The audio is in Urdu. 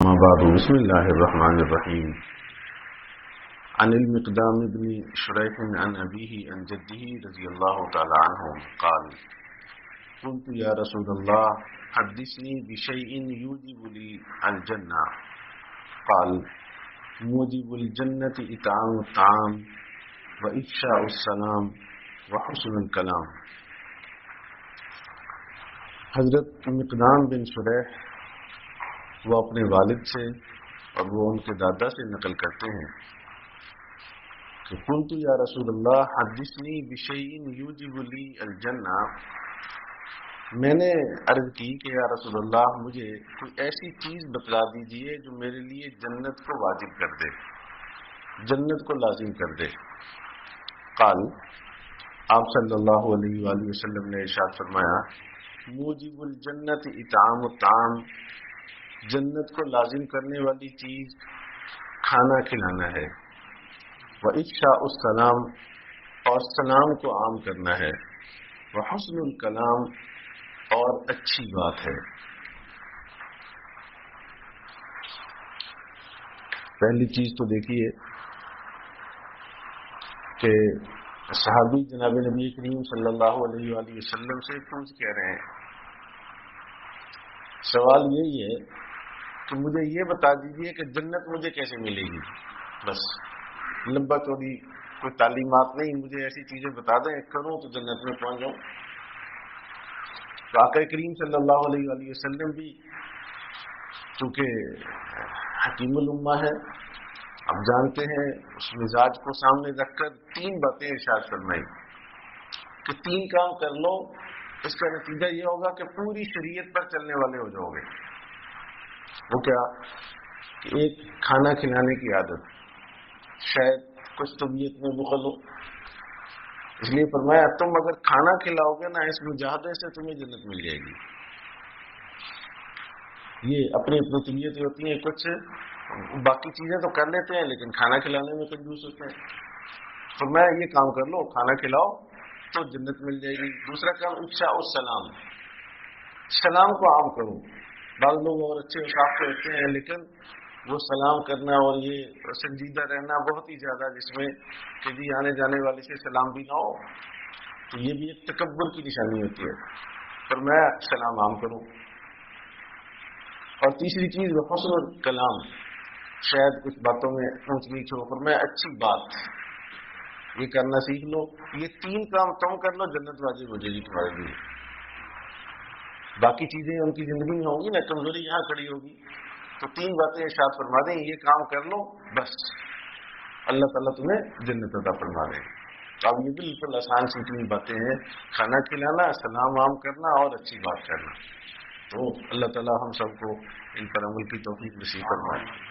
أما بعد بسم الله الرحمن الرحيم عن المقدام بن شريح عن أبيه عن جده رضي الله تعالى عنه قال قلت يا رسول الله حدثني بشيء يوجب لي الجنة قال موجب الجنة إطعام الطعام وإفشاء السلام وحسن الكلام۔ حضرت مقدام بن شریح وہ اپنے والد سے اور وہ ان کے دادا سے نقل کرتے ہیں کہ قلت یا رسول اللہ حدثنی بشیء یوجب لی الجنہ، میں نے عرض کی کہ یا رسول اللہ مجھے کوئی ایسی چیز بتلا دیجئے جو میرے لیے جنت کو واجب کر دے، جنت کو لازم کر دے۔ قال، آپ صلی اللہ علیہ وآلہ وسلم نے ارشاد فرمایا موجب الجنت اطعام الطعام، جنت کو لازم کرنے والی چیز کھانا کھلانا ہے، وَإِفْشَاءُ السَّلَامِ، اور سلام کو عام کرنا ہے، وَحُسْنُ الْكَلَامِ، اور اچھی بات ہے۔ پہلی چیز تو دیکھیے کہ صحابی جناب نبی کریم صلی اللہ علیہ وآلہ وسلم سے پوچھ کہہ رہے ہیں، سوال یہی ہے کہ مجھے یہ بتا دیجئے کہ جنت مجھے کیسے ملے گی، بس لمبا چوڑی کوئی تعلیمات نہیں، مجھے ایسی چیزیں بتا دیں کروں تو جنت میں پہنچ جاؤں۔ تو آقا کریم صلی اللہ علیہ وآلہ وسلم بھی چونکہ حکیم الامہ ہے، اب جانتے ہیں اس مزاج کو سامنے رکھ کر تین باتیں ارشاد فرمائی کہ تین کام کر لو، اس کا نتیجہ یہ ہوگا کہ پوری شریعت پر چلنے والے ہو جاؤ گے۔ وہ کیا کہ ایک کھانا کھلانے کی عادت، شاید کچھ طبیعت میں بخل ہو، اس لیے فرمایا تم اگر کھانا کھلاؤ گے نا اس مجاہدے سے تمہیں جنت مل جائے گی۔ یہ اپنی اپنی طبیعتیں ہوتی ہیں، کچھ باقی چیزیں تو کر لیتے ہیں لیکن کھانا کھلانے میں کنجوس ہوتے ہیں۔ تو میں یہ کام کر لو، کھانا کھلاؤ تو جنت مل جائے گی۔ دوسرا کام افشاء السلام، سلام کو عام کرو۔ بعض لوگ اور اچھے اخلاق کے ہوتے ہیں لیکن وہ سلام کرنا اور یہ سنجیدہ رہنا بہت ہی زیادہ، جس میں کہ جی آنے جانے والے سے سلام بھی نہ ہو، تو یہ بھی ایک تکبر کی نشانی ہوتی ہے۔ پر میں سلام عام کروں۔ اور تیسری چیز وہ حسن الکلام، شاید کچھ باتوں میں اونچ نیچ ہو، پر میں اچھی بات یہ کرنا سیکھ لو۔ یہ تین کام تم کر لو، جنت واجب ہو جائے گی تمہارے لیے۔ باقی چیزیں ان کی زندگی میں ہوں گی نا، کمزوری یہاں کھڑی ہوگی، تو تین باتیں ارشاد فرما دیں یہ کام کر لو، بس اللہ تعالیٰ تمہیں جنت عطا فرما دے گا۔ تو اب یہ بالکل آسان سی اتنی باتیں ہیں، کھانا کھلانا، سلام عام کرنا اور اچھی بات کرنا۔ تو اللہ تعالیٰ ہم سب کو ان پر عمل کی توفیق نصیب فرمائے۔